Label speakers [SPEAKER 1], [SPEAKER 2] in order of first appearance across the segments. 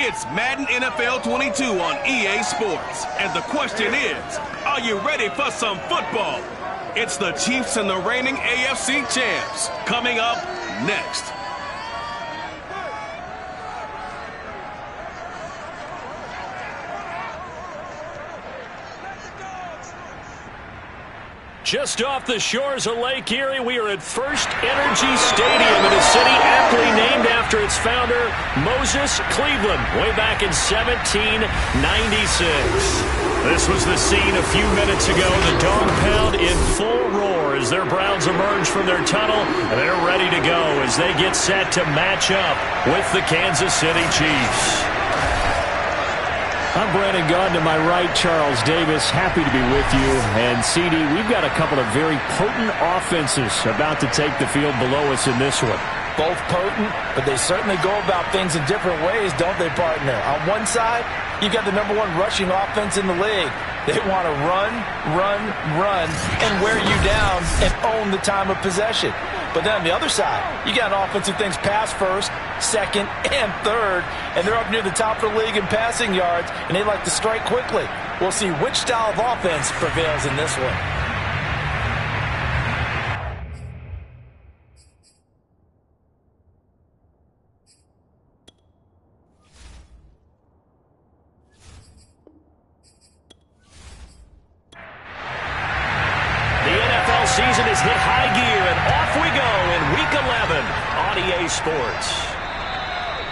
[SPEAKER 1] It's Madden NFL 22 on EA Sports. And the question is, are you ready for some football? It's the Chiefs and the reigning AFC champs. Coming up next.
[SPEAKER 2] Just off the shores of Lake Erie, we are at First Energy Stadium in a city aptly named after its founder, Moses Cleveland, way back in 1796. This was the scene a few minutes ago. The Dog Pound in full roar as their Browns emerge from their tunnel. They're ready to go as they get set to match up with the Kansas City Chiefs. I'm Brandon Gaudin. To my right, Charles Davis. Happy to be with you. And, CD, we've got a couple of very potent offenses about to take the field below us in this one.
[SPEAKER 3] Both potent, but they certainly go about things in different ways, don't they, partner? On one side, you've got the #1 rushing offense in the league. They want to run, and wear you down and own the time of possession. But then on the other side, you got an offense who thinks pass first, second, and third, and they're up near the top of the league in passing yards, and they like to strike quickly. We'll see which style of offense prevails in this one.
[SPEAKER 2] Season is hit high gear, and off we go in Week 11 on EA Sports.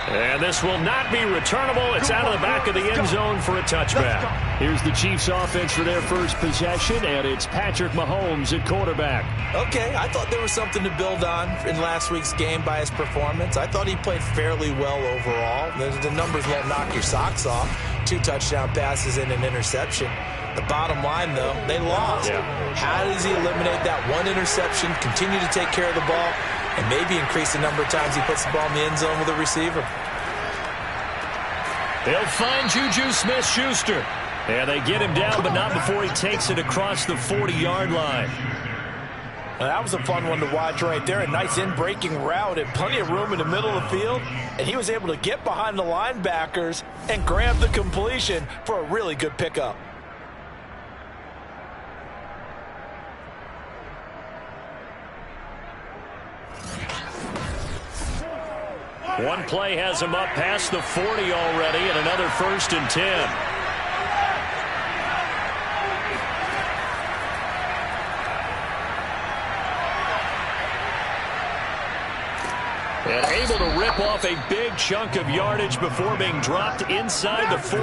[SPEAKER 2] And this will not be returnable. It's out of the back of the end zone for a touchback. Here's the Chiefs offense for their first possession, and it's Patrick Mahomes at quarterback.
[SPEAKER 3] Okay, I thought there was something to build on in last week's game by his performance. I thought he played fairly well overall. The numbers won't knock your socks off. 2 touchdown passes and an interception. The bottom line, though, they lost.
[SPEAKER 2] Yeah.
[SPEAKER 3] How does he eliminate that one interception, continue to take care of the ball, and maybe increase the number of times he puts the ball in the end zone with a receiver?
[SPEAKER 2] They'll find Juju Smith-Schuster. Yeah, they get him down, but not before he takes it across the 40-yard line.
[SPEAKER 3] Well, that was a fun one to watch right there. A nice in-breaking route and plenty of room in the middle of the field. And he was able to get behind the linebackers and grab the completion for a really good pickup.
[SPEAKER 2] One play has him up past the 40 already, and another 1st and 10. And able to rip off a big chunk of yardage before being dropped inside the 40.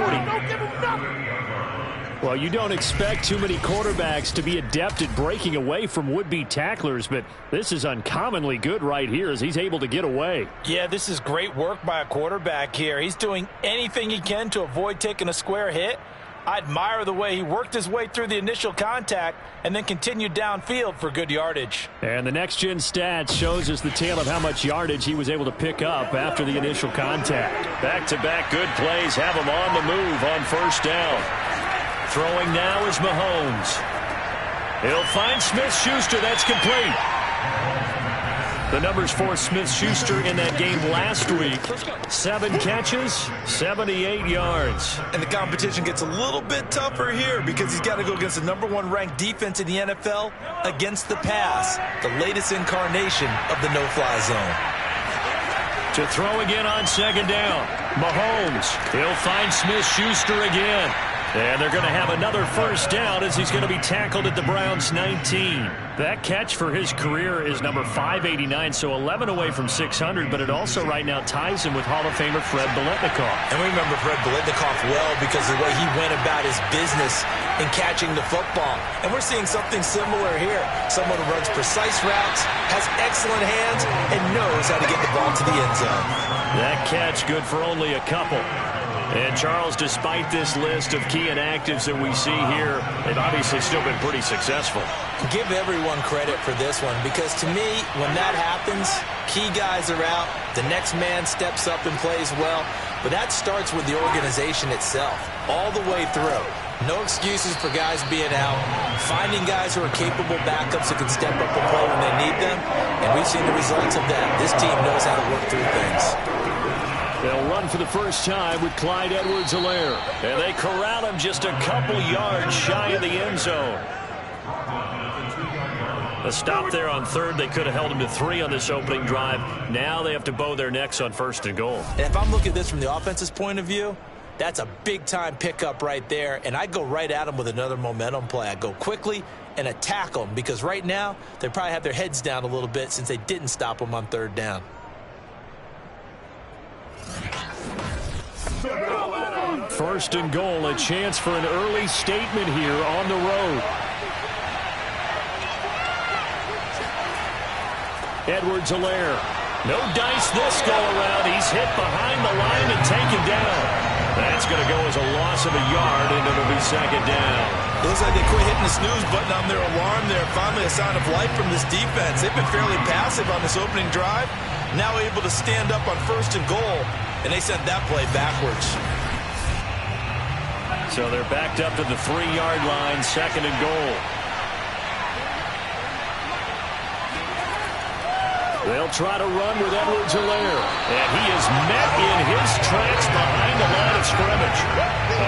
[SPEAKER 2] Well, you don't expect too many quarterbacks to be adept at breaking away from would-be tacklers, but this is uncommonly good right here as he's able to get away.
[SPEAKER 3] Yeah, this is great work by a quarterback here. He's doing anything he can to avoid taking a square hit. I admire the way he worked his way through the initial contact and then continued downfield for good yardage.
[SPEAKER 2] And the next-gen stats shows us the tale of how much yardage he was able to pick up after the initial contact. Back-to-back good plays have him on the move on 1st down. Throwing now is Mahomes. He'll find Smith-Schuster. That's complete. The numbers for Smith-Schuster in that game last week. 7 catches, 78 yards.
[SPEAKER 3] And the competition gets a little bit tougher here because he's got to go against the #1 ranked defense in the NFL against the pass, the latest incarnation of the no-fly zone.
[SPEAKER 2] To throw again on 2nd down. Mahomes. He'll find Smith-Schuster again. And they're going to have another 1st down as he's going to be tackled at the Browns' 19. That catch for his career is number 589, so 11 away from 600, but it also right now ties him with Hall of Famer Fred Biletnikoff.
[SPEAKER 3] And we remember Fred Biletnikoff well because of the way he went about his business in catching the football. And we're seeing something similar here. Someone who runs precise routes, has excellent hands, and knows how to get the ball to the end zone.
[SPEAKER 2] That catch good for only a couple. And, Charles, despite this list of key inactives that we see here, they've obviously still been pretty successful.
[SPEAKER 3] Give everyone credit for this one because, to me, when that happens, key guys are out, the next man steps up and plays well, but that starts with the organization itself, all the way through. No excuses for guys being out, finding guys who are capable backups who can step up and play when they need them, and we've seen the results of that. This team knows how to work through things.
[SPEAKER 2] They'll run for the first time with Clyde Edwards-Helaire. And they corral him just a couple yards shy of the end zone. A stop there on third. They could have held him to 3 on this opening drive. Now they have to bow their necks on 1st and goal.
[SPEAKER 3] And if I'm looking at this from the offense's point of view, that's a big-time pickup right there. And I go right at them with another momentum play. I go quickly and attack them because right now they probably have their heads down a little bit since they didn't stop them on 3rd down.
[SPEAKER 2] First and goal, a chance for an early statement here on the road. Edwards-Helaire. No dice this go around. He's hit behind the line and taken down. That's going to go as a loss of a yard, and it'll be 2nd down.
[SPEAKER 3] Looks like they quit hitting the snooze button on their alarm there. Finally a sign of life from this defense. They've been fairly passive on this opening drive. Now able to stand up on 1st and goal, and they sent that play backwards.
[SPEAKER 2] So they're backed up to the 3-yard line, 2nd and goal. They'll try to run with Edwards-Helaire. And he is met in his tracks behind the line of scrimmage.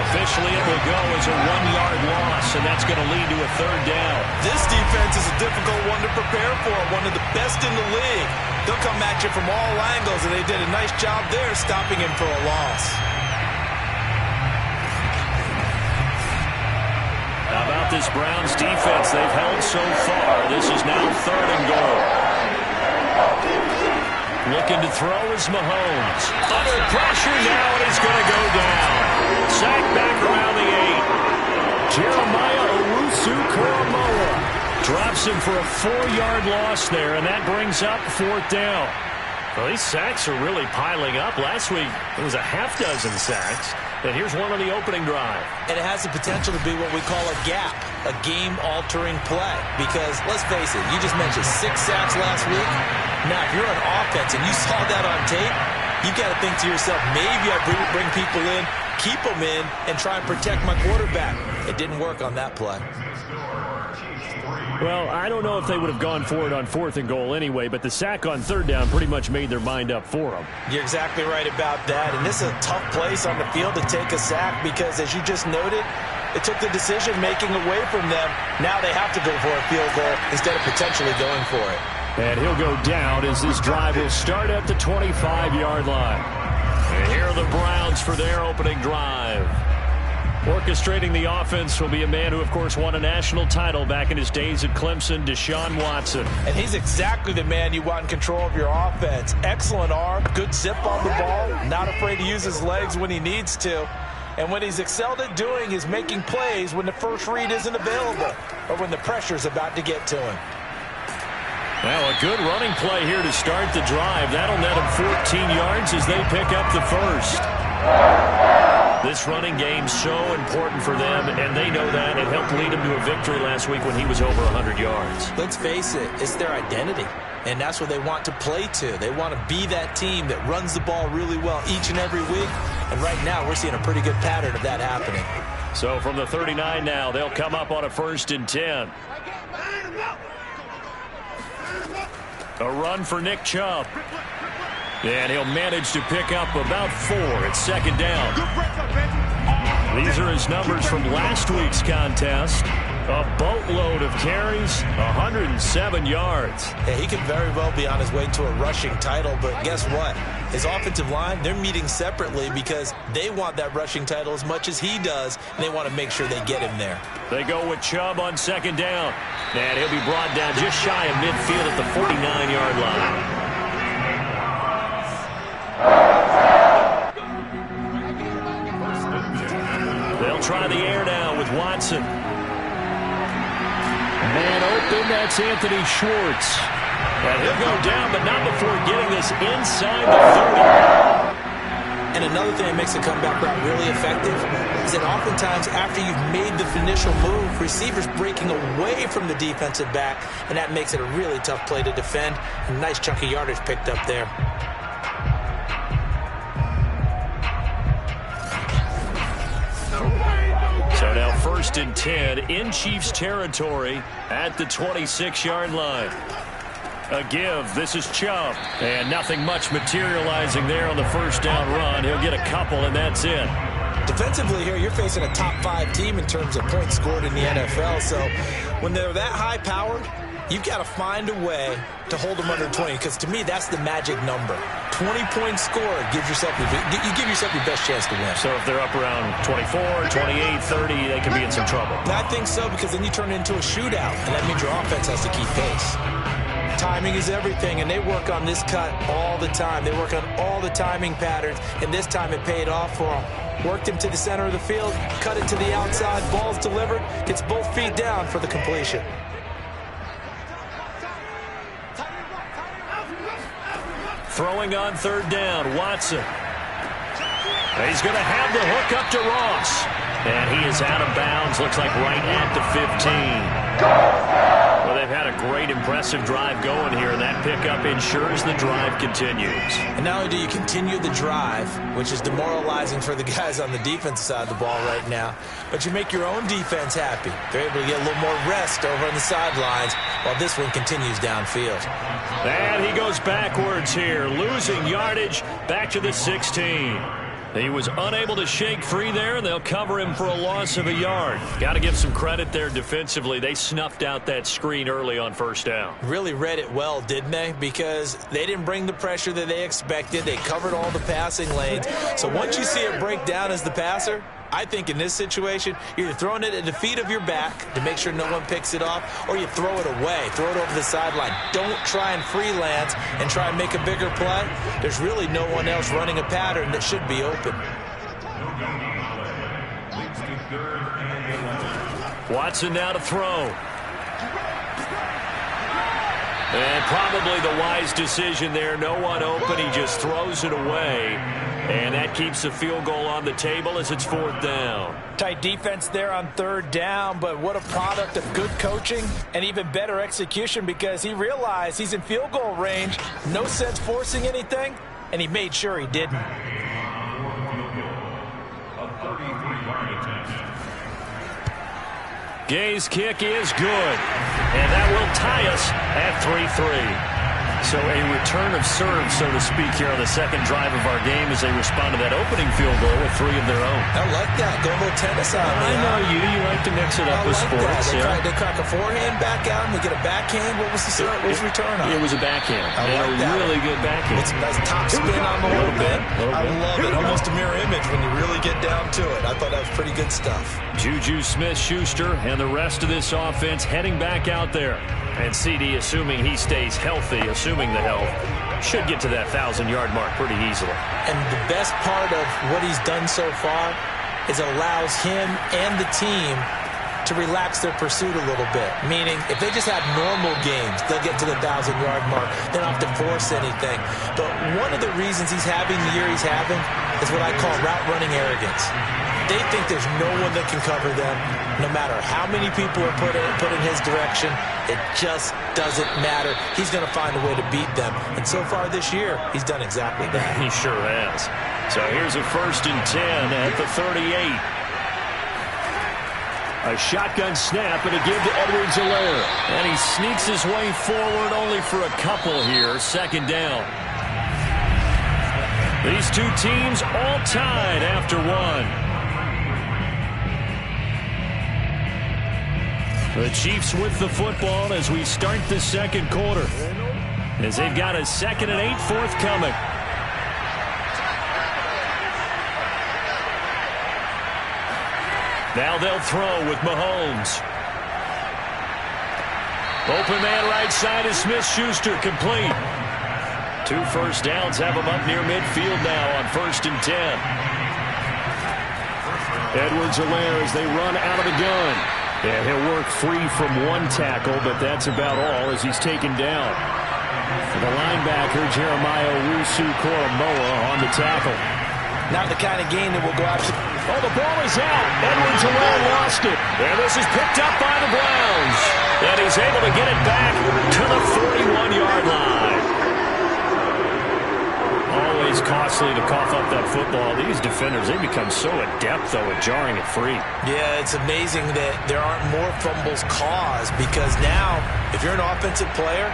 [SPEAKER 2] Officially, it will go as a 1-yard loss, and that's going to lead to a 3rd down.
[SPEAKER 3] This defense is a difficult one to prepare for, one of the best in the league. They'll come at you from all angles, and they did a nice job there stopping him for a loss.
[SPEAKER 2] How about this Browns defense they've held so far? This is now 3rd and goal. Looking to throw is Mahomes. Under pressure now, and he's going to go down. Sacked back around the 8. Jeremiah Owusu-Koramoah drops him for a 4-yard loss there, and that brings up 4th down. Well, these sacks are really piling up. Last week, it was a half-dozen sacks. And here's one on the opening drive.
[SPEAKER 3] And it has the potential to be what we call a gap, a game-altering play. Because, let's face it, you just mentioned 6 sacks last week. Now, if you're an offense and you saw that on tape, you got to think to yourself, maybe I bring people in, keep them in, and try and protect my quarterback. It didn't work on that play.
[SPEAKER 2] Well, I don't know if they would have gone for it on 4th and goal anyway, but the sack on 3rd down pretty much made their mind up for them.
[SPEAKER 3] You're exactly right about that, and this is a tough place on the field to take a sack because, as you just noted, it took the decision-making away from them. Now they have to go for a field goal instead of potentially going for it.
[SPEAKER 2] And he'll go down as this drive will start at the 25-yard line. And here are the Browns for their opening drive. Orchestrating the offense will be a man who, of course, won a national title back in his days at Clemson, Deshaun Watson.
[SPEAKER 3] And he's exactly the man you want in control of your offense. Excellent arm, good zip on the ball, not afraid to use his legs when he needs to. And what he's excelled at doing is making plays when the first read isn't available or when the pressure's about to get to him.
[SPEAKER 2] Well, a good running play here to start the drive. That'll net him 14 yards as they pick up the first. This running game so important for them, and they know that. It helped lead him to a victory last week when he was over 100 yards.
[SPEAKER 3] Let's face it, it's their identity, and that's what they want to play to. They want to be that team that runs the ball really well each and every week, and right now we're seeing a pretty good pattern of that happening.
[SPEAKER 2] So from the 39 now, they'll come up on a 1st and 10. A run for Nick Chubb. And he'll manage to pick up about 4 at 2nd down. These are his numbers from last week's contest. A boatload of carries, 107 yards.
[SPEAKER 3] Yeah, he could very well be on his way to a rushing title, but guess what? His offensive line, they're meeting separately because they want that rushing title as much as he does, and they want to make sure they get him there.
[SPEAKER 2] They go with Chubb on 2nd down. And he'll be brought down just shy of midfield at the 49-yard line. They'll try the air now with Watson. Man open, that's Anthony Schwartz. And he'll go down, but not before getting this inside the 30.
[SPEAKER 3] And another thing that makes the comeback route really effective is that oftentimes after you've made the initial move, receivers breaking away from the defensive back, and that makes it a really tough play to defend. A nice chunk of yardage picked up there.
[SPEAKER 2] So now 1st and 10 in Chiefs territory at the 26-yard line. A give. This is Chubb. And nothing much materializing there on the first down run. He'll get a couple, and that's it.
[SPEAKER 3] Defensively here, you're facing a top 5 team in terms of points scored in the NFL. So when they're that high-powered, you've got to find a way to hold them under 20, because to me, that's the magic number. 20 points scored gives yourself you give yourself your best chance to win.
[SPEAKER 2] So if they're up around 24, 28, 30, they can be in some trouble.
[SPEAKER 3] I think so, because then you turn it into a shootout, and that means your offense has to keep pace. Timing is everything, and they work on this cut all the time. They work on all the timing patterns, and this time it paid off for them. Worked him to the center of the field, cut it to the outside, ball's delivered, gets both feet down for the completion.
[SPEAKER 2] Throwing on third down, Watson. He's going to have the hook up to Ross. And he is out of bounds, looks like right at the 15. Well, they've had a great, impressive drive going here, and that pickup ensures the drive continues.
[SPEAKER 3] And not only do you continue the drive, which is demoralizing for the guys on the defensive side of the ball right now, but you make your own defense happy. They're able to get a little more rest over on the sidelines while this one continues downfield.
[SPEAKER 2] And he goes backwards here, losing yardage back to the 16. He was unable to shake free there, and they'll cover him for a loss of a yard. Got to give some credit there defensively. They snuffed out that screen early on first down.
[SPEAKER 3] Really read it well, didn't they? Because they didn't bring the pressure that they expected. They covered all the passing lanes. So once you see it break down as the passer, I think in this situation, you're either throwing it at the feet of your back to make sure no one picks it off, or you throw it away, throw it over the sideline. Don't try and freelance and try and make a bigger play. There's really no one else running a pattern that should be open.
[SPEAKER 2] Watson now to throw. And probably the wise decision there. No one open. He just throws it away. And that keeps the field goal on the table as it's fourth down.
[SPEAKER 3] Tight defense there on third down, but what a product of good coaching and even better execution, because he realized he's in field goal range. No sense forcing anything, and he made sure he didn't.
[SPEAKER 2] Gay's kick is good, and that will tie us at 3-3. So a return of serve, so to speak, here on the second drive of our game as they respond to that opening field goal with 3 of their own.
[SPEAKER 3] I like that. Go a little tennis on me.
[SPEAKER 2] I know you. You like to mix it up with sports.
[SPEAKER 3] They crack a forehand back out, and they get a backhand. What was the return on?
[SPEAKER 2] It was a backhand.
[SPEAKER 3] I like that.
[SPEAKER 2] Really good backhand.
[SPEAKER 3] It's a nice top spin on the little bit. I love it. Almost a mirror image when you really get down to it. I thought that was pretty good stuff.
[SPEAKER 2] Juju Smith-Schuster and the rest of this offense heading back out there. And CD, assuming he stays healthy, assuming the health, should get to that 1,000-yard mark pretty easily.
[SPEAKER 3] And the best part of what he's done so far is it allows him and the team to relax their pursuit a little bit. Meaning, if they just have normal games, they'll get to the 1,000-yard mark. They don't have to force anything. But one of the reasons he's having the year he's having is what I call route-running arrogance. They think there's no one that can cover them. No matter how many people are put in his direction, it just doesn't matter. He's going to find a way to beat them. And so far this year, he's done exactly that.
[SPEAKER 2] He sure has. So here's a 1st and 10 at the 38. A shotgun snap and a give to Edwards-Helaire. And he sneaks his way forward only for a couple here. 2nd down. These two teams all tied after one. The Chiefs with the football as we start the second quarter, as they've got a 2nd and 8 forthcoming. Now they'll throw with Mahomes. Open man right side is Smith-Schuster, complete. 2 first downs have him up near midfield now on 1st and 10. Edwards-Helaire as they run out of the gun. Yeah, he'll work free from one tackle, but that's about all as he's taken down. For the linebacker, Jeremiah Owusu-Koramoah on the tackle.
[SPEAKER 3] Not the kind of game that will go out to...
[SPEAKER 2] Oh, the ball is out. Edwards-Helaire lost it. And this is picked up by the Browns. And he's able to get it back to the 41-yard line. Always costly to cough up that football. These defenders, they become so adept, though, at jarring it free.
[SPEAKER 3] Yeah, it's amazing that there aren't more fumbles caused, because now, if you're an offensive player,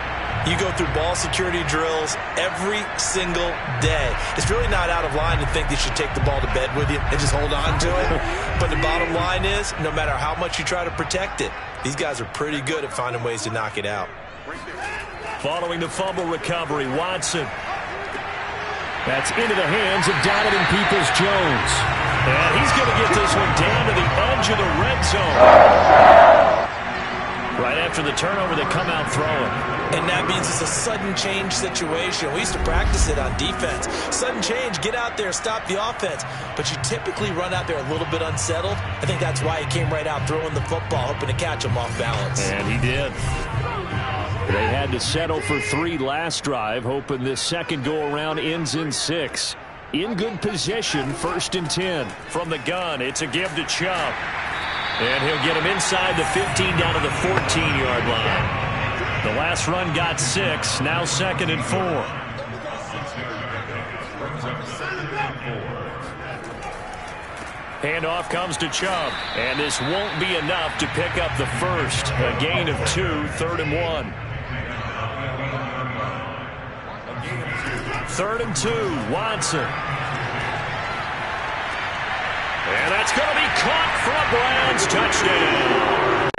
[SPEAKER 3] You go through ball security drills every single day. It's really not out of line to think you should take the ball to bed with you and just hold on to it. But the bottom line is, no matter how much you try to protect it, these guys are pretty good at finding ways to knock it out.
[SPEAKER 2] Following the fumble recovery, Watson. That's into the hands of Donovan Peoples-Jones. And he's going to get this one down to the edge of the red zone. Right after the turnover, they come out throwing.
[SPEAKER 3] And that means it's a sudden change situation. We used to practice it on defense. Sudden change, get out there, stop the offense. But you typically run out there a little bit unsettled. I think that's why he came right out throwing the football, hoping to catch him off balance.
[SPEAKER 2] And he did. They had to settle for 3 last drive, hoping this second go-around ends in 6. In good position, 1st and 10. From the gun, it's a give to Chubb. And he'll get him inside the 15 down to the 14-yard line. The last run got 6, now 2nd and 4. Handoff comes to Chubb, and this won't be enough to pick up the first. A gain of 2, 3rd and 1. 3rd and 2, Watson. And that's going to be caught for a Browns touchdown.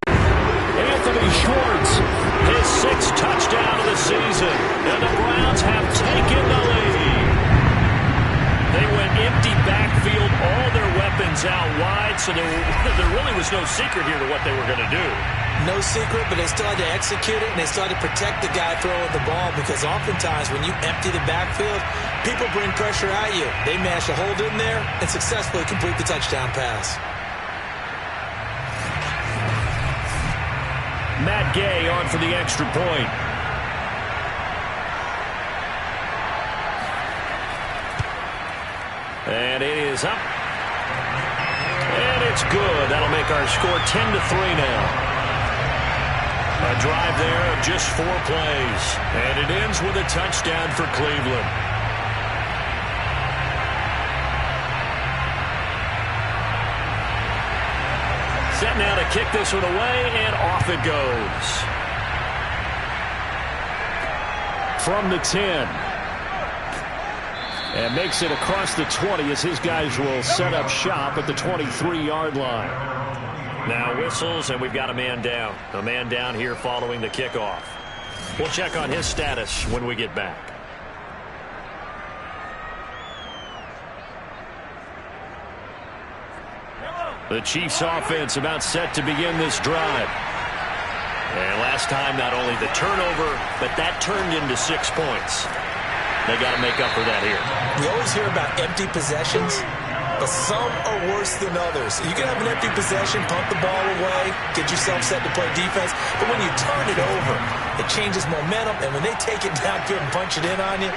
[SPEAKER 2] Anthony Schwartz, his 6th touchdown of the season. And the Browns have taken the lead. They went empty backfield, all their weapons out wide, so there really was no secret here to what they were going to do.
[SPEAKER 3] No secret, but they still had to execute it, and they still had to protect the guy throwing the ball, because oftentimes when you empty the backfield, people bring pressure at you. They managed to hold in there and successfully complete the touchdown pass.
[SPEAKER 2] Matt Gay on for the extra point. And it is up. And it's good. That'll make our score 10-3 now. A drive there of just 4 plays. And it ends with a touchdown for Cleveland. Set now to kick this one away, and off it goes. From the 10. And makes it across the 20 as his guys will set up shop at the 23-yard line. Now whistles, and we've got a man down. A man down here following the kickoff. We'll check on his status when we get back. The Chiefs offense about set to begin this drive. And last time, not only the turnover, but that turned into 6 points. They got to make up for that here.
[SPEAKER 3] We always hear about empty possessions, but some are worse than others. You can have an empty possession, pump the ball away, get yourself set to play defense, but when you turn it over, it changes momentum, and when they take it downfield and punch it in on you,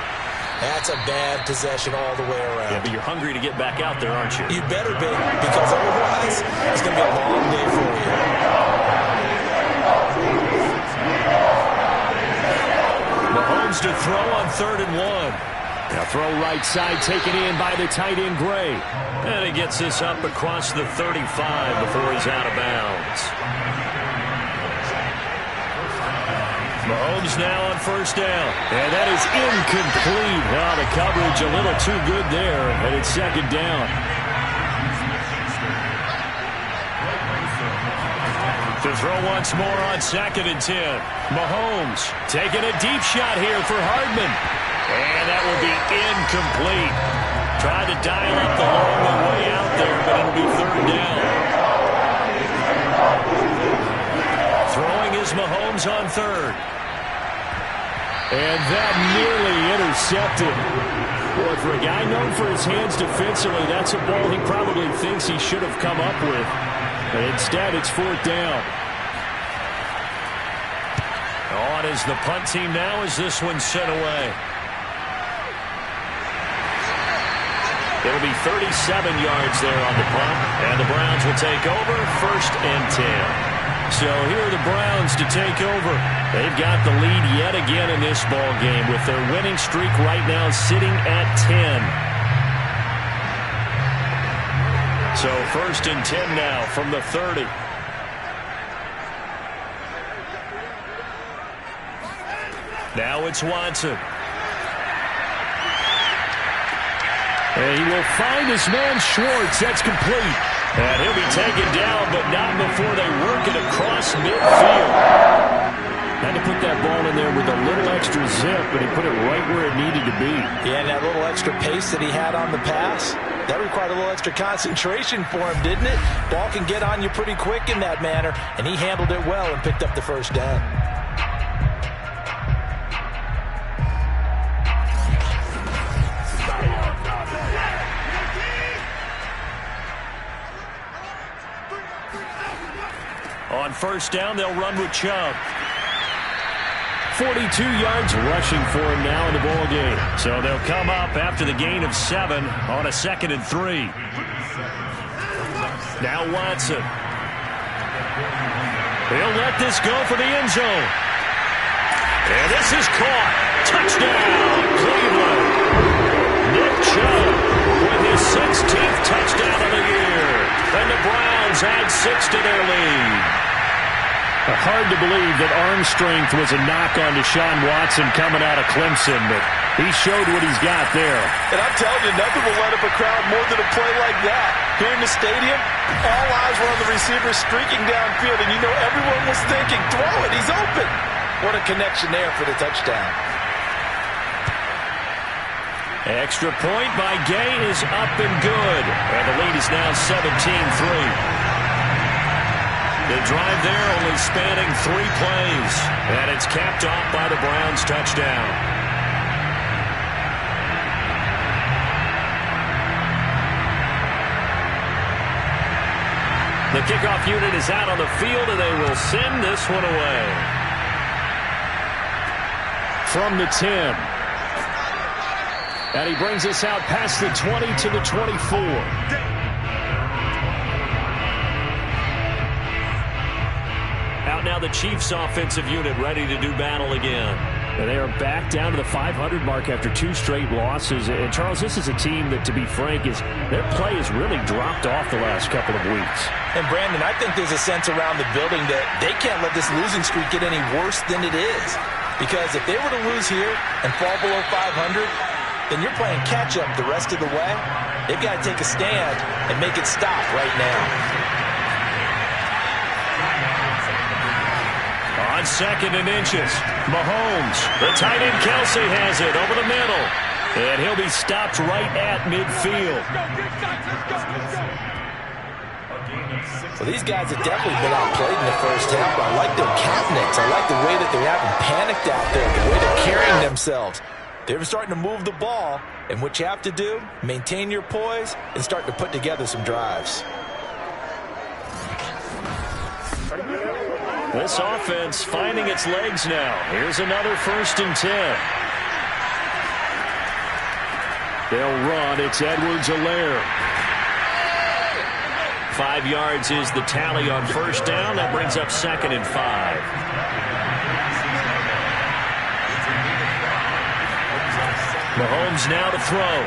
[SPEAKER 3] that's a bad possession all the way around.
[SPEAKER 2] Yeah, but you're hungry to get back out there, aren't you?
[SPEAKER 3] You better be, because otherwise, it's going to be a long day for you.
[SPEAKER 2] Mahomes to throw on 3rd and 1. Now throw right side taken in by the tight end Gray. And he gets this up across the 35 before he's out of bounds. Mahomes now on 1st down. And that is incomplete. Now the coverage a little too good there. And it's 2nd down. To throw once more on 2nd and 10. Mahomes taking a deep shot here for Hardman. And that will be incomplete. Tried to dial up the long way out there, but it'll be 3rd down. Throwing is Mahomes on 3rd. And that nearly intercepted. Boy, for a guy known for his hands defensively, that's a ball he probably thinks he should have come up with. But instead, it's 4th down. On is the punt team now as this one's sent away. It'll be 37 yards there on the punt, and the Browns will take over 1st and 10. So here are the Browns to take over. They've got the lead yet again in this ball game with their winning streak right now sitting at 10. So 1st and 10 now from the 30. Now it's Watson. And he will find his man Schwartz. That's complete. And he'll be taken down, but not before they work it across midfield. Had to put that ball in there with a little extra zip, but he put it right where it needed to be.
[SPEAKER 3] Yeah, and that little extra pace that he had on the pass, that required a little extra concentration for him, didn't it? Ball can get on you pretty quick in that manner, and he handled it well and picked up the first down.
[SPEAKER 2] On first down, they'll run with Chubb. 42 yards rushing for him now in the ball game. So they'll come up after the gain of 7 on a 2nd and 3. Now Watson. He'll let this go for the end zone. And this is caught. Touchdown, Cleveland. Nick Chubb with his 16th touchdown of the year. And the Browns add 6 to their lead. Hard to believe that arm strength was a knock on Deshaun Watson coming out of Clemson, but he showed what he's got there.
[SPEAKER 3] And I'm telling you, nothing will light up a crowd more than a play like that. Here in the stadium, all eyes were on the receiver streaking downfield, and you know everyone was thinking, throw it, he's open. What a connection there for the touchdown.
[SPEAKER 2] Extra point by Gay is up and good, and the lead is now 17-3. The drive there only spanning 3 plays, and it's capped off by the Browns' touchdown. The kickoff unit is out on the field, and they will send this one away. From the 10. And he brings us out past the 20 to the 24. Out now the Chiefs offensive unit ready to do battle again. And they are back down to the 500 mark after 2 straight losses. And Charles, this is a team that, to be frank, their play has really dropped off the last couple of weeks.
[SPEAKER 3] And Brandon, I think there's a sense around the building that they can't let this losing streak get any worse than it is. Because if they were to lose here and fall below 500, then you're playing catch-up the rest of the way. They've got to take a stand and make it stop right now.
[SPEAKER 2] On 2nd and inches, Mahomes. The tight end Kelsey has it over the middle. And he'll be stopped right at midfield.
[SPEAKER 3] Well, these guys have definitely been outplayed in the first half. I like their countenance. I like the way that they haven't panicked out there, the way they're carrying themselves. They're starting to move the ball, and what you have to do, maintain your poise and start to put together some drives.
[SPEAKER 2] This offense finding its legs now. Here's another 1st and 10. They'll run. It's Edwards-Helaire. 5 yards is the tally on first down. That brings up 2nd and 5. Mahomes now to throw.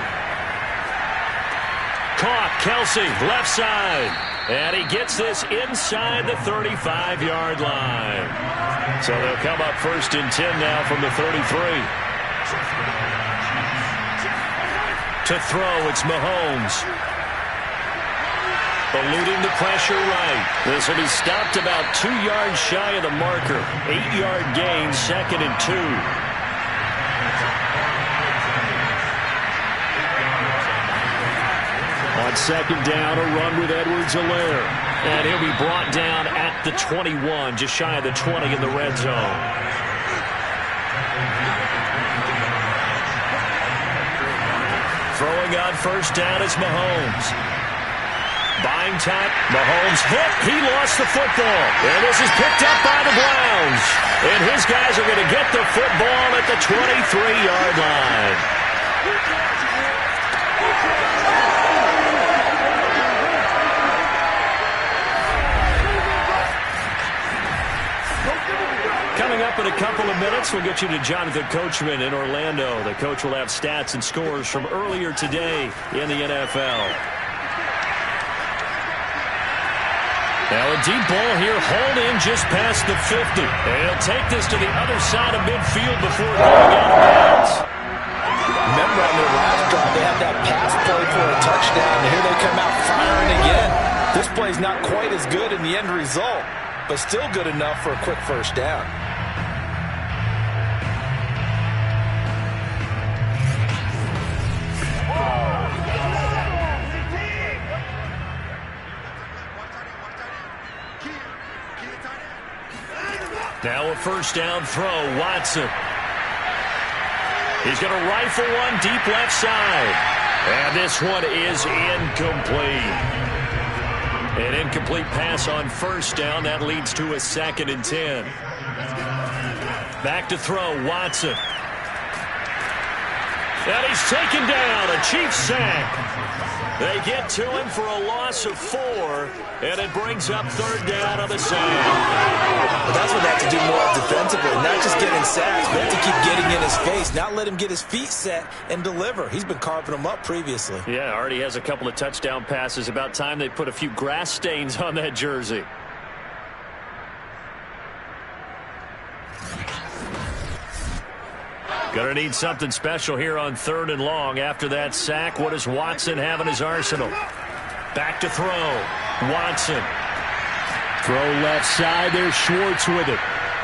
[SPEAKER 2] Caught. Kelsey, left side. And he gets this inside the 35-yard line. So they'll come up 1st and 10 now from the 33. To throw, it's Mahomes. Eluding the pressure right. This will be stopped about 2 yards shy of the marker. 8-yard gain, 2nd and 2. On 2nd down, a run with Edwards-Helaire. And he'll be brought down at the 21, just shy of the 20 in the red zone. Throwing on first down is Mahomes. Buying time, Mahomes hit. He lost the football. And this is picked up by the Browns. And his guys are going to get the football at the 23-yard line. Coming up in a couple of minutes, we'll get you to Jonathan Coachman in Orlando. The coach will have stats and scores from earlier today in the NFL. Now a deep ball here, hauled in just past the 50. And he'll take this to the other side of midfield before going out of bounds.
[SPEAKER 3] Remember on their last drive, they had that pass play for a touchdown, and here they come out firing again. This play's not quite as good in the end result, but still good enough for a quick first down.
[SPEAKER 2] Now a first down throw, Watson. He's going to rifle one deep left side. And this one is incomplete. An incomplete pass on first down. That leads to a 2nd and 10. Back to throw, Watson. And he's taken down, a Chiefs sack. They get to him for a loss of 4, and it brings up 3rd down on the sack.
[SPEAKER 3] But that's what they have to do more defensively, not just getting sacks, but to keep getting in his face, not let him get his feet set and deliver. He's been carving them up previously.
[SPEAKER 2] Yeah, already has a couple of touchdown passes. About time they put a few grass stains on that jersey. Gonna need something special here on 3rd and long. After that sack, what does Watson have in his arsenal? Back to throw. Watson. Throw left side. There's Schwartz with it.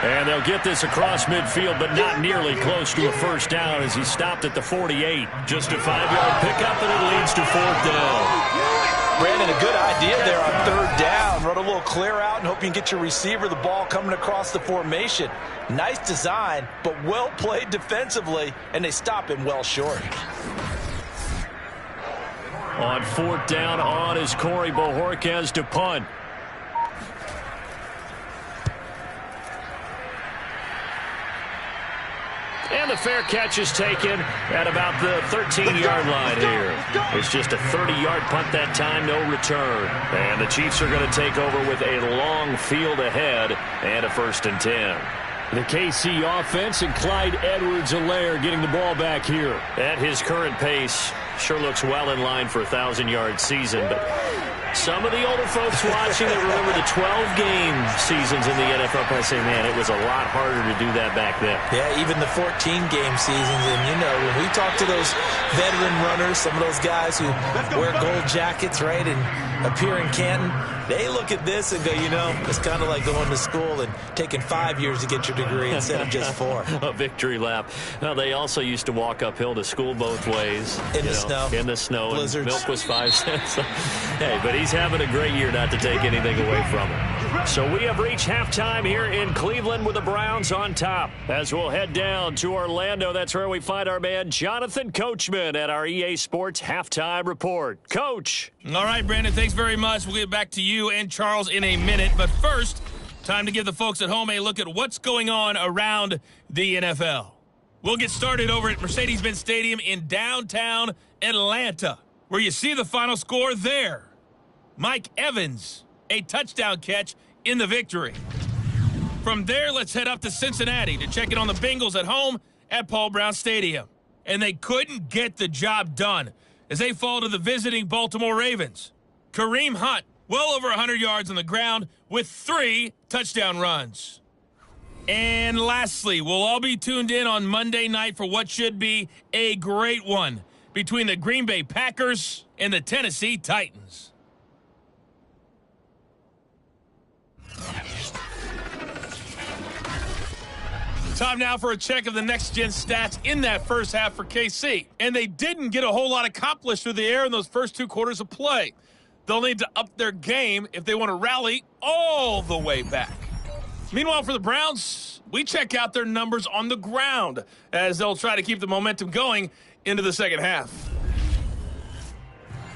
[SPEAKER 2] And they'll get this across midfield, but not nearly close to a first down as he stopped at the 48. Just a 5-yard pickup, and it leads to 4th down.
[SPEAKER 3] Brandon, a good idea there on 3rd down. Run a little clear out and hope you can get your receiver the ball coming across the formation. Nice design, but well played defensively, and they stop him well short.
[SPEAKER 2] On 4th down, on is Corey Bojorquez to punt. And the fair catch is taken at about the 13-yard line here. It's just a 30-yard punt that time, no return. And the Chiefs are going to take over with a long field ahead and a 1st and 10. The KC offense and Clyde Edwards-Helaire getting the ball back here. At his current pace, sure looks well in line for a 1,000-yard season, but some of the older folks watching that remember the 12-game seasons in the NFL probably say, man, it was a lot harder to do that back then.
[SPEAKER 3] Yeah, even the 14-game seasons. And, you know, when we talk to those veteran runners, some of those guys who wear gold jackets, right, and appear in Canton, they look at this and go, you know, it's kind of like going to school and taking 5 years to get your degree instead of just 4.
[SPEAKER 2] A victory lap. Now, they also used to walk uphill to school both ways.
[SPEAKER 3] In the snow.
[SPEAKER 2] In the snow.
[SPEAKER 3] Blizzards.
[SPEAKER 2] Milk was 5 cents. Hey, but he's having a great year, not to take anything away from him. So we have reached halftime here in Cleveland with the Browns on top. As we'll head down to Orlando, that's where we find our man Jonathan Coachman at our EA Sports Halftime Report. Coach.
[SPEAKER 4] All right, Brandon, thanks very much. We'll get back to you and Charles in a minute. But first, time to give the folks at home a look at what's going on around the NFL. We'll get started over at Mercedes-Benz Stadium in downtown Atlanta, where you see the final score there. Mike Evans, a touchdown catch in the victory. From there, let's head up to Cincinnati to check in on the Bengals at home at Paul Brown Stadium. And they couldn't get the job done as they fall to the visiting Baltimore Ravens. Kareem Hunt, well over 100 yards on the ground with 3 touchdown runs. And lastly, we'll all be tuned in on Monday night for what should be a great one between the Green Bay Packers and the Tennessee Titans. Time now for a check of the next-gen stats in that first half for KC. And they didn't get a whole lot accomplished through the air in those first 2 quarters of play. They'll need to up their game if they want to rally all the way back. Meanwhile, for the Browns, we check out their numbers on the ground as they'll try to keep the momentum going into the second half.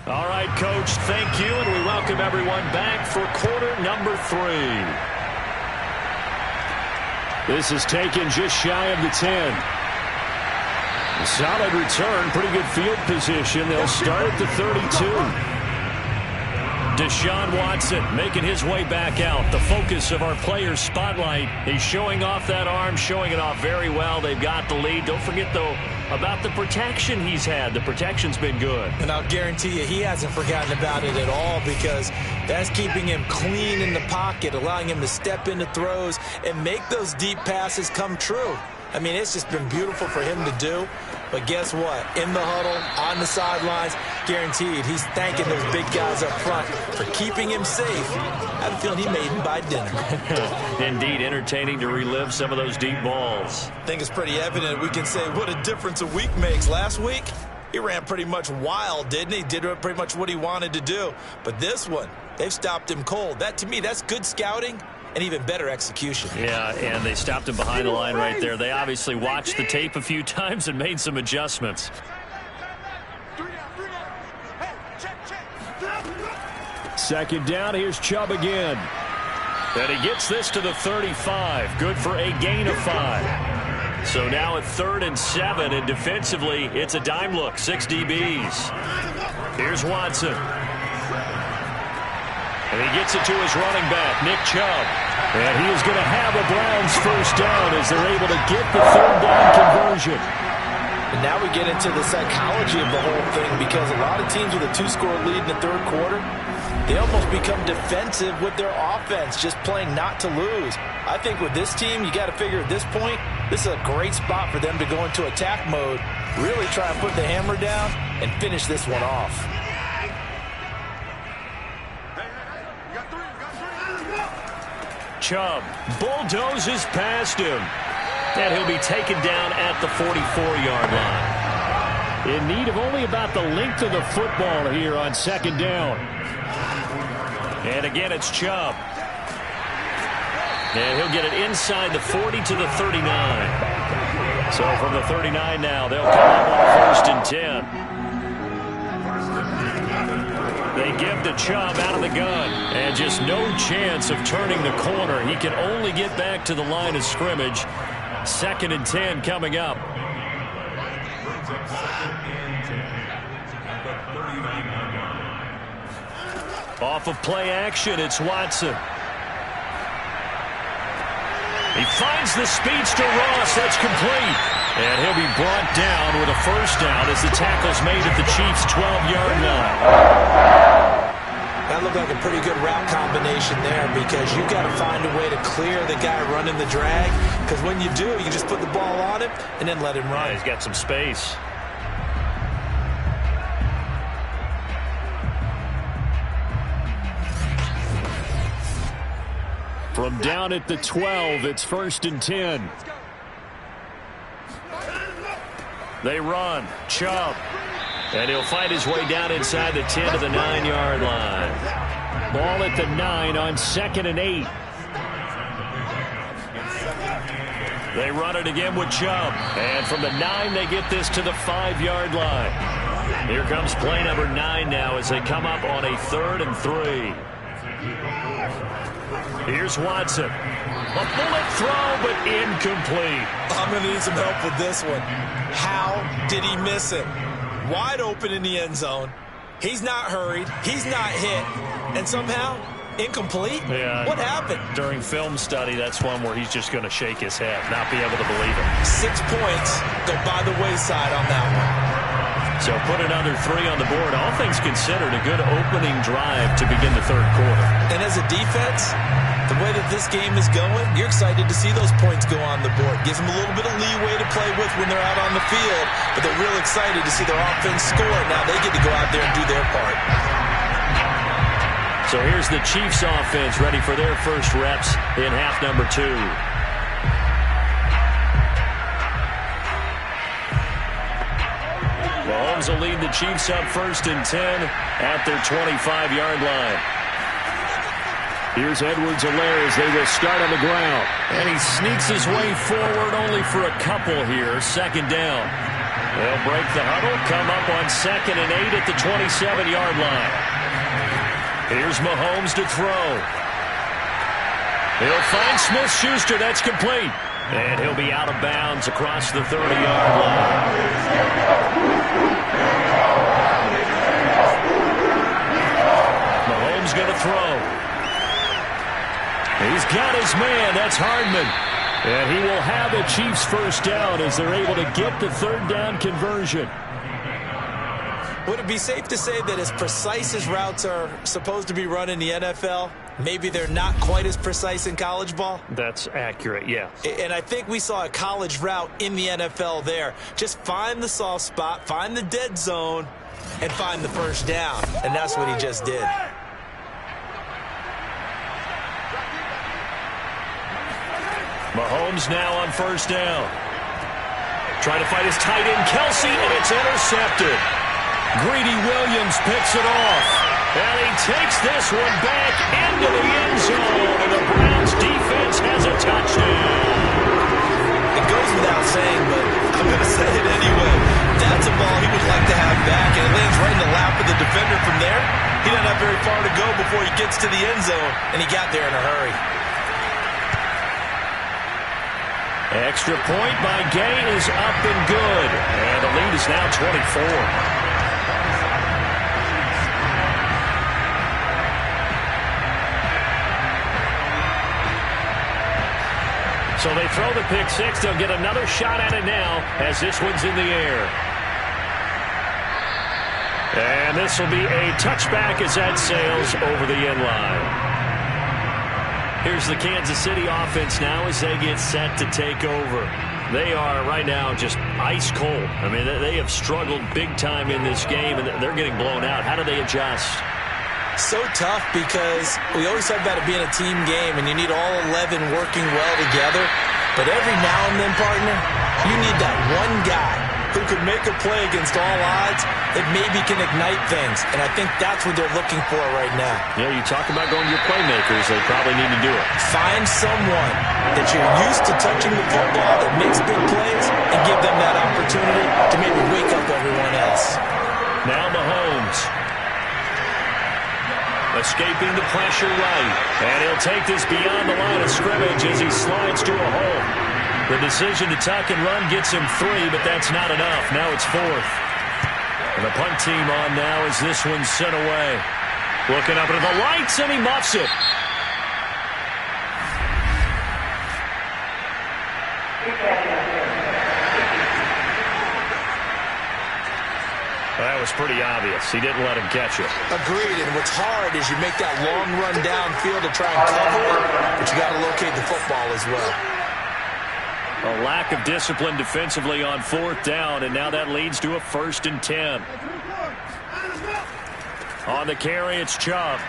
[SPEAKER 2] All right, Coach, thank you, and we welcome everyone back for quarter number 3. This is taken just shy of the 10. Solid return, pretty good field position. They'll start at the 32. Deshaun Watson making his way back out. The focus of our players' spotlight. He's showing off that arm, showing it off very well. They've got the lead. Don't forget, though, about the protection he's had. The protection's been good.
[SPEAKER 3] And I'll guarantee you he hasn't forgotten about it at all, because that's keeping him clean in the pocket, allowing him to step into throws and make those deep passes come true. I mean, it's just been beautiful for him to do. But guess what? In the huddle, on the sidelines, guaranteed he's thanking those big guys up front for keeping him safe. I have a feeling he made him by dinner.
[SPEAKER 2] Indeed, entertaining to relive some of those deep balls.
[SPEAKER 3] I think it's pretty evident we can say what a difference a week makes. Last week, he ran pretty much wild, didn't he? Did pretty much what he wanted to do. But this one, they've stopped him cold. That, to me, that's good scouting and even better execution.
[SPEAKER 2] Yeah, and they stopped him behind the line right there. They obviously watched the tape a few times and made some adjustments.
[SPEAKER 5] Second down, here's Chubb again.
[SPEAKER 2] And he gets this to the 35. Good for a gain of 5. So now at 3rd and 7, and defensively, it's a dime look, 6 DBs. Here's Watson. And he gets it to his running back, Nick Chubb.
[SPEAKER 5] And he is going to have a Browns first down as they're able to get the 3rd down conversion.
[SPEAKER 3] And now we get into the psychology of the whole thing, because a lot of teams with a 2-score lead in the 3rd quarter, they almost become defensive with their offense, just playing not to lose. I think with this team, you got to figure at this point, this is a great spot for them to go into attack mode, really try and put the hammer down and finish this one off.
[SPEAKER 2] Chubb bulldozes past him. And he'll be taken down at the 44-yard line.
[SPEAKER 5] In need of only about the length of the football here on 2nd down.
[SPEAKER 2] And again, it's Chubb. And he'll get it inside the 40 to the 39. So from the 39 now, they'll come up on 1st and 10. They give to Chubb out of the gun. And just no chance of turning the corner. He can only get back to the line of scrimmage. 2nd and 10 coming up. Off of play action, it's Watson. He finds the speedster Ross. That's complete. And he'll be brought down with a first down as the tackle's made at the Chiefs' 12-yard line.
[SPEAKER 3] That looked like a pretty good route combination there, because you've got to find a way to clear the guy running the drag, because when you do, you just put the ball on him and then let him run.
[SPEAKER 2] Yeah, he's got some space.
[SPEAKER 5] From down at the 12, it's 1st and 10.
[SPEAKER 2] They run. Chubb. And he'll find his way down inside the 10 to the 9-yard line.
[SPEAKER 5] Ball at the 9 on 2nd and 8.
[SPEAKER 2] They run it again with Chubb. And from the 9, they get this to the 5-yard line. Here comes play number 9 now as they come up on a 3rd and 3. Here's Watson. A bullet throw, but incomplete.
[SPEAKER 3] I'm going to need some help with this one. How did he miss it? Wide open in the end zone. He's not hurried. He's not hit. And somehow, incomplete?
[SPEAKER 2] Yeah.
[SPEAKER 3] What happened?
[SPEAKER 2] During film study, that's one where he's just going to shake his head, not be able to believe it.
[SPEAKER 3] 6 points go by the wayside on that one.
[SPEAKER 2] So put another 3 on the board. All things considered, a good opening drive to begin the 3rd quarter.
[SPEAKER 3] And as a defense, the way that this game is going, you're excited to see those points go on the board. Gives them a little bit of leeway to play with when they're out on the field, but they're real excited to see their offense score. Now they get to go out there and do their part.
[SPEAKER 2] So here's the Chiefs offense ready for their first reps in half number 2. Mahomes will lead the Chiefs up 1st and 10 at their 25-yard line.
[SPEAKER 5] Here's Edwards-Helaire as they will start on the ground.
[SPEAKER 2] And he sneaks his way forward only for a couple here. 2nd down. They'll break the huddle, come up on 2nd and 8 at the 27-yard line. Here's Mahomes to throw. He'll find Smith-Schuster. That's complete. And he'll be out of bounds across the 30-yard line. Mahomes going to throw. He's got his man. That's Hardman.
[SPEAKER 5] And he will have a Chiefs first down as they're able to get the third down conversion.
[SPEAKER 3] Would it be safe to say that as precise as routes are supposed to be run in the NFL, maybe they're not quite as precise in college ball?
[SPEAKER 2] That's accurate, yeah.
[SPEAKER 3] And I think we saw a college route in the NFL there. Just find the soft spot, find the dead zone, and find the first down. And that's what he just did.
[SPEAKER 2] Mahomes now on first down. Trying to fight his tight end, Kelsey, and it's intercepted. Greedy Williams picks it off. And he takes this one back into the end zone. And the Browns defense has a touchdown.
[SPEAKER 3] It goes without saying, but I'm going to say it anyway. That's a ball he would like to have back, and it lands right in the lap of the defender from there. He doesn't have very far to go before he gets to the end zone, and he got there in a hurry.
[SPEAKER 2] Extra point by Gay is up and good. And the lead is now 24. So they throw the pick six. They'll get another shot at it now as this one's in the air. And this will be a touchback as that sails over the end line. Here's the Kansas City offense now as they get set to take over. They are right now just ice cold. I mean, they have struggled big time in this game, and they're getting blown out. How do they adjust?
[SPEAKER 3] So tough because we always talk about it being a team game and you need all 11 working well together. But every now and then, partner, you need that one guy who could make a play against all odds that maybe can ignite things. And I think that's what they're looking for right now.
[SPEAKER 2] Yeah, you talk about going to your playmakers. They probably need to do it.
[SPEAKER 3] Find someone that you're used to touching the football that makes big plays and give them that opportunity to maybe wake up everyone else.
[SPEAKER 2] Now Mahomes. Escaping the pressure right. And he'll take this beyond the line of scrimmage as he slides to a hole. The decision to tuck and run gets him 3, but that's not enough. Now it's 4th. And the punt team on now as this one's sent away. Looking up into the lights, and he muffs it. That was pretty obvious. He didn't let him catch it.
[SPEAKER 3] Agreed, and what's hard is you make that long run downfield to try and cover it, but you got to locate the football as well.
[SPEAKER 2] A lack of discipline defensively on 4th down, and now that leads to a 1st and 10. On the carry, it's Chubb.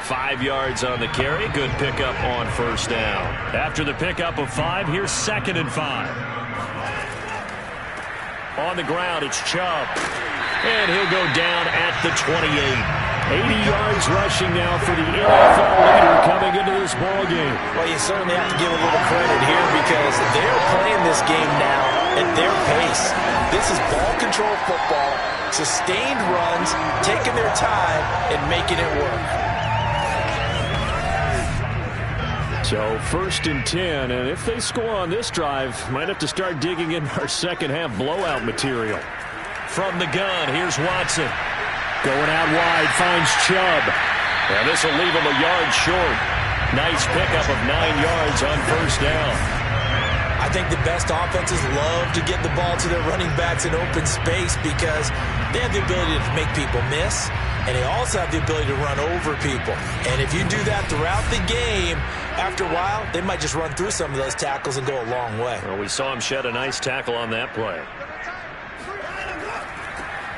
[SPEAKER 2] 5 yards on the carry. Good pickup on 1st down. After the pickup of 5, here's 2nd and 5. On the ground, it's Chubb. And he'll go down at the 28.
[SPEAKER 5] 80 yards rushing now for the NFL leader coming into this ballgame.
[SPEAKER 3] Well, you certainly have to give a little credit here because they're playing this game now at their pace. This is ball control football, sustained runs, taking their time, and making it work.
[SPEAKER 5] So 1st and 10, and if they score on this drive, might have to start digging in our second half blowout material.
[SPEAKER 2] From the gun, here's Watson.
[SPEAKER 5] Going out wide, finds Chubb.
[SPEAKER 2] And this will leave him a yard short. Nice pickup of 9 yards on 1st down.
[SPEAKER 3] I think the best offenses love to get the ball to their running backs in open space because they have the ability to make people miss, and they also have the ability to run over people. And if you do that throughout the game, after a while, they might just run through some of those tackles and go a long way.
[SPEAKER 2] Well, we saw him shed a nice tackle on that play.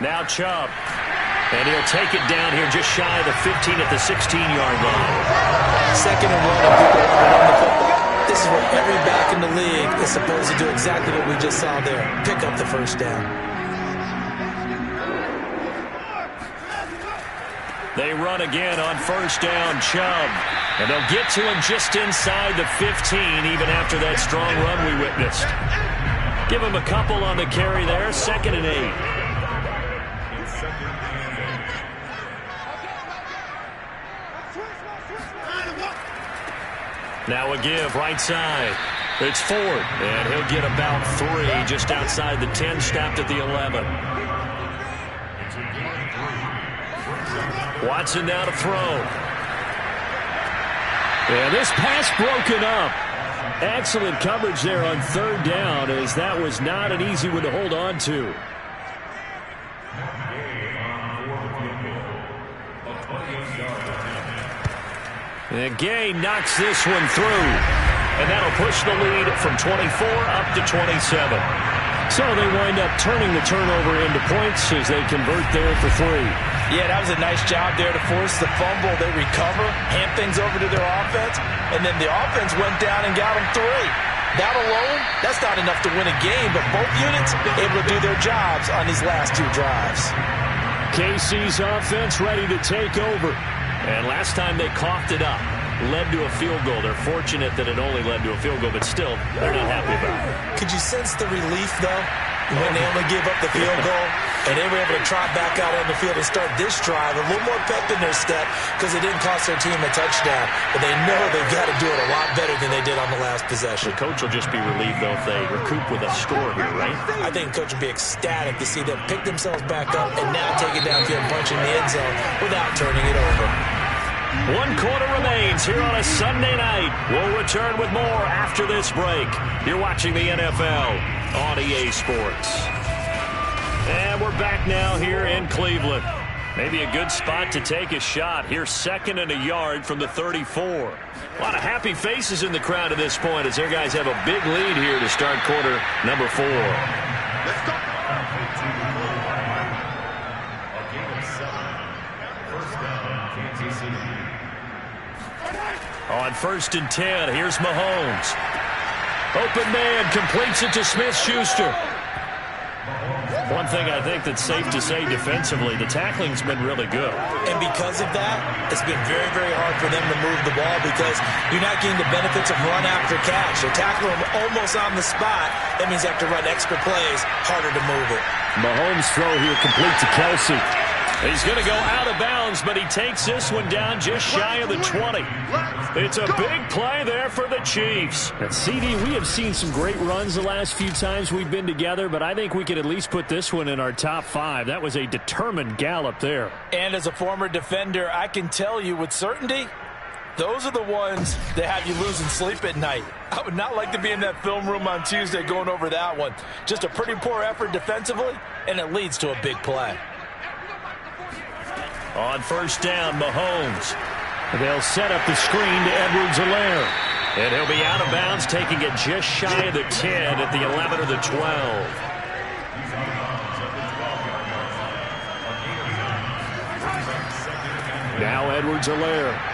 [SPEAKER 2] Now Chubb. And he'll take it down here just shy of the 15 at the 16-yard line.
[SPEAKER 3] 2nd and 1, and people want to run the football. This is what every back in the league is supposed to do, exactly what we just saw there. Pick up the 1st down.
[SPEAKER 2] They run again on 1st down, Chubb. And they'll get to him just inside the 15, even after that strong run we witnessed. Give him a couple on the carry there, 2nd and 8. Now a give, right side. It's Ford, and he'll get about 3 just outside the 10, stopped at the 11. Watson now to throw.
[SPEAKER 5] And this pass broken up. Excellent coverage there on third down, as that was not an easy one to hold on to. And Gay knocks this one through. And that'll push the lead from 24 up to 27. So they wind up turning the turnover into points as they convert there for 3.
[SPEAKER 3] Yeah, that was a nice job there to force the fumble. They recover, hand things over to their offense, and then the offense went down and got them 3. That alone, that's not enough to win a game, but both units able to do their jobs on these last 2 drives.
[SPEAKER 5] KC's offense ready to take over. And last time they coughed it up, led to a field goal. They're fortunate that it only led to a field goal, but still, they're not happy about it.
[SPEAKER 3] Could you sense the relief, though, when they only gave up the field goal and they were able to trot back out on the field and start this drive? A little more pep in their step because it didn't cost their team a touchdown, but they know they've got to do it a lot better than they did on the last possession.
[SPEAKER 2] The coach will just be relieved, though, if they recoup with a score here, right?
[SPEAKER 3] I think the coach will be ecstatic to see them pick themselves back up and now take it downfield and punch in the end zone without turning it over.
[SPEAKER 2] 1 quarter remains here on a Sunday night. We'll return with more after this break. You're watching the NFL on EA Sports. And we're back now here in Cleveland. Maybe a good spot to take a shot. Here's 2nd and a yard from the 34. A lot of happy faces in the crowd at this point as their guys have a big lead here to start quarter number 4.
[SPEAKER 6] Let's go.
[SPEAKER 2] On 1st and 10, here's Mahomes. Open man, completes it to Smith-Schuster. One thing I think that's safe to say defensively, the tackling's been really good.
[SPEAKER 3] And because of that, it's been very, very hard for them to move the ball because you're not getting the benefits of run after catch. They tackle them almost on the spot. That means they have to run extra plays, harder to move it.
[SPEAKER 5] Mahomes' throw here complete to Kelsey.
[SPEAKER 2] He's going to go out of bounds, but he takes this one down just shy of the 20. It's a big play there for the Chiefs.
[SPEAKER 5] At CD, we have seen some great runs the last few times we've been together, but I think we could at least put this one in our top 5. That was a determined gallop there.
[SPEAKER 3] And as a former defender, I can tell you with certainty, those are the ones that have you losing sleep at night. I would not like to be in that film room on Tuesday going over that one. Just a pretty poor effort defensively, and it leads to a big play.
[SPEAKER 2] On 1st down, Mahomes.
[SPEAKER 5] They'll set up the screen to Edwards-Helaire.
[SPEAKER 2] And he'll be out of bounds, taking it just shy of the 10 at the 11 or the 12.
[SPEAKER 5] Now Edwards-Helaire.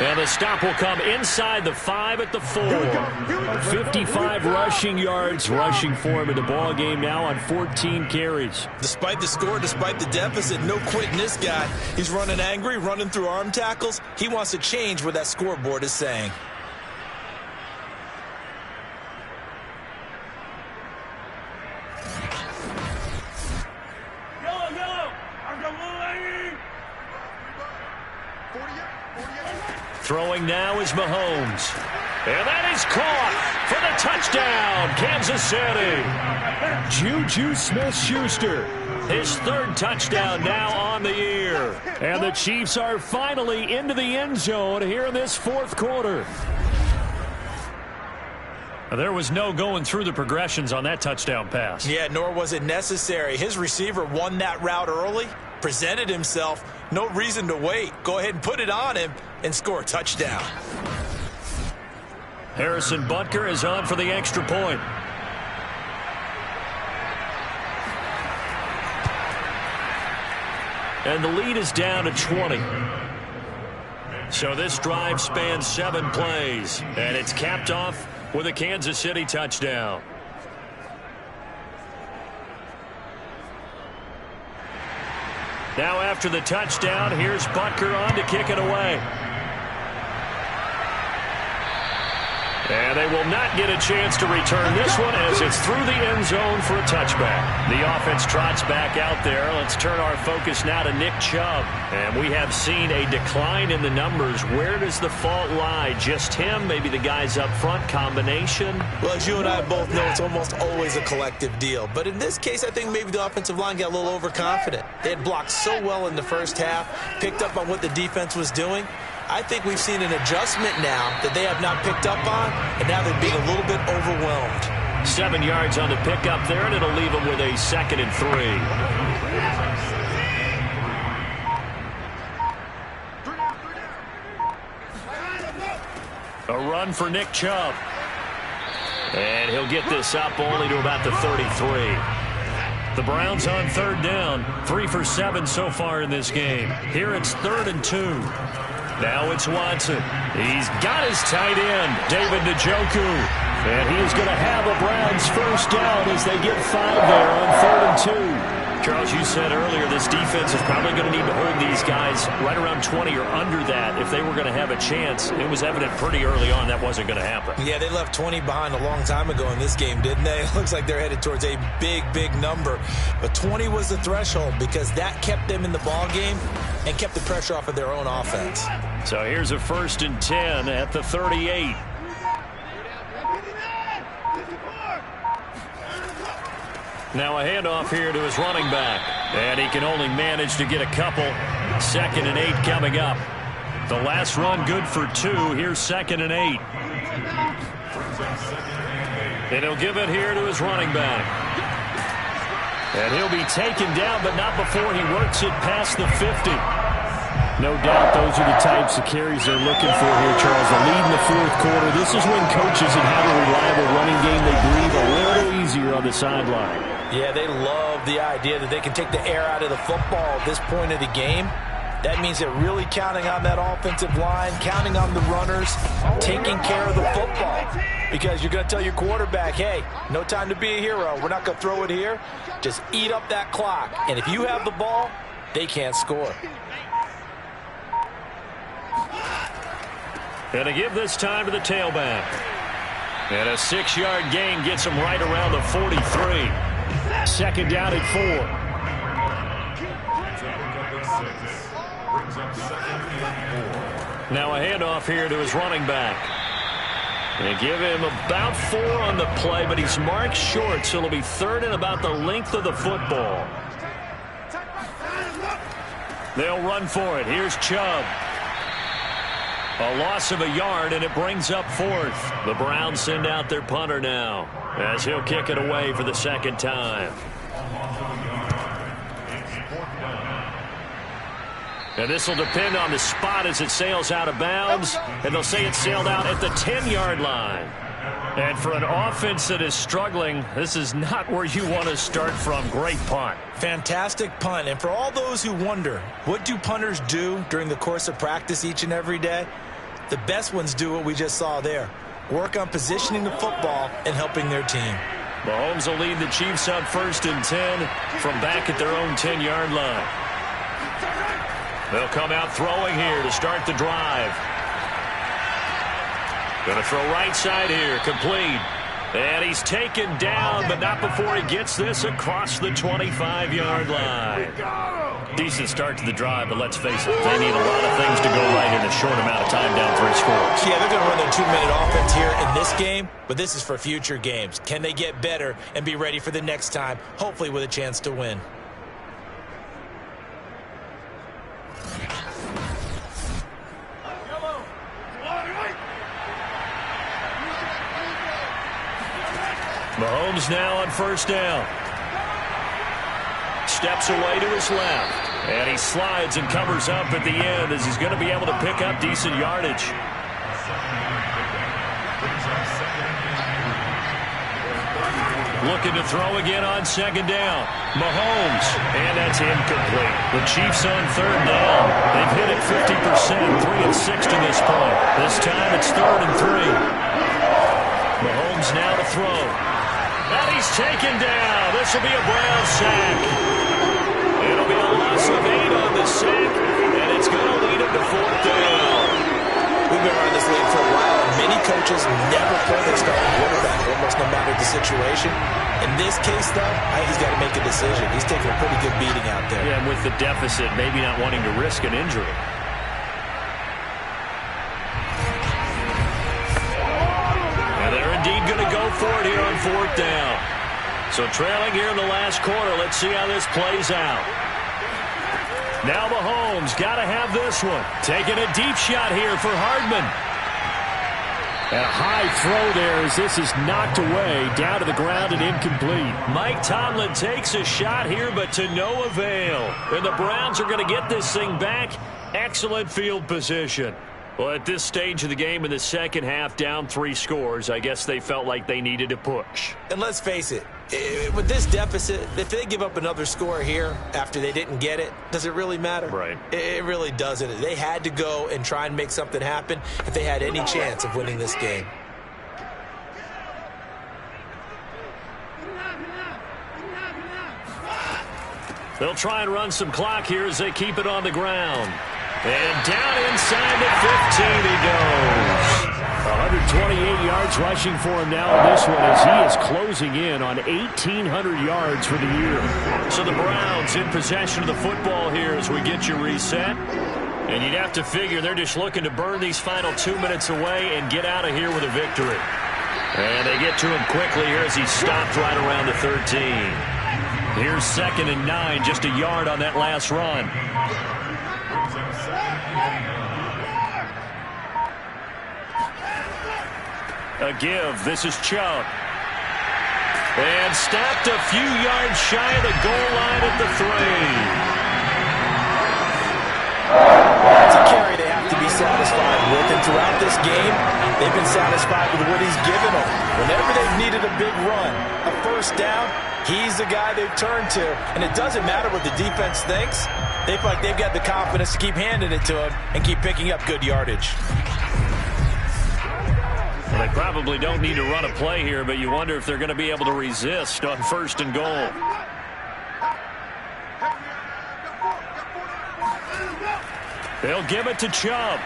[SPEAKER 2] And the stop will come inside the 5 at the 4.
[SPEAKER 5] 55 rushing yards rushing for him in the ball game now on 14 carries.
[SPEAKER 3] Despite the score, despite the deficit, no quitting this guy. He's running angry, running through arm tackles. He wants to change what that scoreboard is saying.
[SPEAKER 2] Throwing now is Mahomes. And that is caught for the touchdown, Kansas City.
[SPEAKER 5] Juju Smith-Schuster.
[SPEAKER 2] His 3rd touchdown now on the year.
[SPEAKER 5] And the Chiefs are finally into the end zone here in this 4th quarter.
[SPEAKER 2] There was no going through the progressions on that touchdown pass.
[SPEAKER 3] Yeah, nor was it necessary. His receiver won that route early, presented himself. No reason to wait. Go ahead and put it on him and score a touchdown.
[SPEAKER 2] Harrison Butker is on for the extra point. And the lead is down to 20. So this drive spans 7 plays, and it's capped off with a Kansas City touchdown. Now after the touchdown, here's Butker on to kick it away. And they will not get a chance to return this one as it's through the end zone for a touchback. The offense trots back out there. Let's turn our focus now to Nick Chubb. And we have seen a decline in the numbers. Where does the fault lie? Just him? Maybe the guys up front? Combination?
[SPEAKER 3] Well, as you and I both know, it's almost always a collective deal. But in this case, I think maybe the offensive line got a little overconfident. They had blocked so well in the first half, picked up on what the defense was doing. I think we've seen an adjustment now that they have not picked up on, and now they're being a little bit overwhelmed.
[SPEAKER 2] 7 yards on the pickup there, and it'll leave them with a 2nd and 3. A run for Nick Chubb. And he'll get this up only to about the 33. The Browns on 3rd down. 3 for 7 so far in this game. Here it's 3rd and 2. Now it's Watson. He's got his tight end, David Njoku. And he is going to have a Browns first down as they get 5 there on 3rd and 2. Charles, you said earlier this defense is probably going to need to hold these guys right around 20 or under that if they were going to have a chance. It was evident pretty early on that wasn't going to happen.
[SPEAKER 3] Yeah, they left 20 behind a long time ago in this game, didn't they? It looks like they're headed towards a big, big number. But 20 was the threshold because that kept them in the ball game and kept the pressure off of their own offense.
[SPEAKER 2] So here's a 1st and 10 at the 38. Now a handoff here to his running back. And he can only manage to get a couple. 2nd and 8 coming up. The last run good for 2. Here's 2nd and 8. And he'll give it here to his running back. And he'll be taken down, but not before he works it past the 50.
[SPEAKER 5] No doubt those are the types of carries they're looking for here, Charles. A lead in the 4th quarter. This is when coaches that have a reliable running game, they breathe a little easier on the sideline.
[SPEAKER 3] Yeah, they love the idea that they can take the air out of the football at this point of the game. That means they're really counting on that offensive line, counting on the runners, taking care of the football. Because you're going to tell your quarterback, hey, no time to be a hero. We're not going to throw it here. Just eat up that clock. And if you have the ball, they can't score.
[SPEAKER 2] And to give this time to the tailback. And a 6-yard gain gets him right around the 43.
[SPEAKER 5] 2nd down at 4.
[SPEAKER 2] Now a handoff here to his running back. They give him about 4 on the play, but he's marked short, so it'll be 3rd and about the length of the football. They'll run for it. Here's Chubb. A loss of a yard, and it brings up 4th. The Browns send out their punter now as he'll kick it away for the 2nd time. And this will depend on the spot as it sails out of bounds, and they'll say it sailed out at the 10-yard line. And for an offense that is struggling, this is not where you want to start from. Great punt.
[SPEAKER 3] Fantastic punt. And for all those who wonder, what do punters do during the course of practice each and every day? The best ones do what we just saw there. Work on positioning the football and helping their team.
[SPEAKER 2] Mahomes will lead the Chiefs on 1st and 10 from back at their own 10-yard line. They'll come out throwing here to start the drive. Going to throw right side here, complete. And he's taken down, but not before he gets this across the 25-yard line. Decent start to the drive, but let's face it, they need a lot of things to go right in a short amount of time down 3 scores.
[SPEAKER 3] Yeah, they're going to run their 2-minute offense here in this game, but this is for future games. Can they get better and be ready for the next time, hopefully with a chance to win?
[SPEAKER 2] Mahomes now on 1st down. Steps away to his left. And he slides and covers up at the end as he's going to be able to pick up decent yardage. Looking to throw again on 2nd down. Mahomes. And that's incomplete. The Chiefs on 3rd down. They've hit it 50%, 3 of 6 to this point. This time it's 3rd and 3. Mahomes now to throw. And he's taken down. This will be a Brown sack. It'll be a loss of 8 on the sack, and it's going to lead him to 4th down.
[SPEAKER 3] We've been around this league for a while, and many coaches never play their starting quarterback, almost no matter the situation. In this case, though, he's got to make a decision. He's taking a pretty good beating out there.
[SPEAKER 2] Yeah, and with the deficit, maybe not wanting to risk an injury. Going to go for it here on 4th down. So trailing here in the last quarter. Let's see how this plays out. Now Mahomes got to have this one. Taking a deep shot here for Hardman. And a high throw there as this is knocked away, down to the ground and incomplete. Mike Tomlin takes a shot here, but to no avail. And the Browns are going to get this thing back. Excellent field position. Well, at this stage of the game in the second half, down 3 scores, I guess they felt like they needed to push.
[SPEAKER 3] And let's face it, with this deficit, if they give up another score here after they didn't get it, does it really matter?
[SPEAKER 2] Right.
[SPEAKER 3] It really doesn't. They had to go and try and make something happen if they had any chance of winning this game.
[SPEAKER 2] They'll try and run some clock here as they keep it on the ground. And down inside the 15 he goes. 128 yards rushing for him now in this one as he is closing in on 1,800 yards for the year. So the Browns in possession of the football here as we get you reset. And you'd have to figure they're just looking to burn these final 2 minutes away and get out of here with a victory. And they get to him quickly here as he stopped right around the 13. Here's 2nd and 9, just a yard on that last run. A give. This is Chubb. And stopped a few yards shy of the goal line at the 3.
[SPEAKER 3] That's a carry they have to be satisfied with. And throughout this game, they've been satisfied with what he's given them. Whenever they've needed a big run, a first down, he's the guy they've turned to. And it doesn't matter what the defense thinks. They feel like they've got the confidence to keep handing it to him and keep picking up good yardage.
[SPEAKER 2] Well, they probably don't need to run a play here, but you wonder if they're going to be able to resist on 1st and goal. They'll give it to Chubb.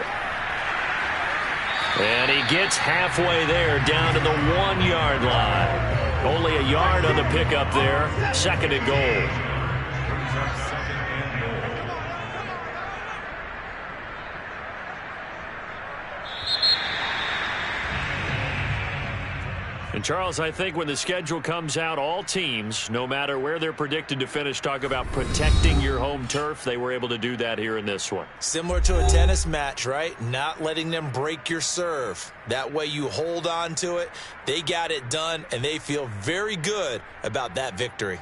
[SPEAKER 2] And he gets halfway there down to the 1-yard line. Only a yard on the pickup there. 2nd and goal. And, Charles, I think when the schedule comes out, all teams, no matter where they're predicted to finish, talk about protecting your home turf. They were able to do that here in this one.
[SPEAKER 3] Similar to a tennis match, right? Not letting them break your serve. That way you hold on to it. They got it done, and they feel very good about that victory.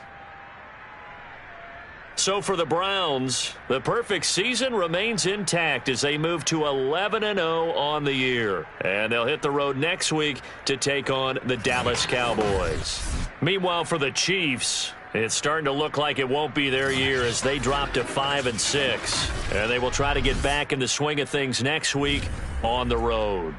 [SPEAKER 2] So for the Browns, the perfect season remains intact as they move to 11-0 on the year. And they'll hit the road next week to take on the Dallas Cowboys. Meanwhile, for the Chiefs, it's starting to look like it won't be their year as they drop to 5-6. And they will try to get back in the swing of things next week on the road.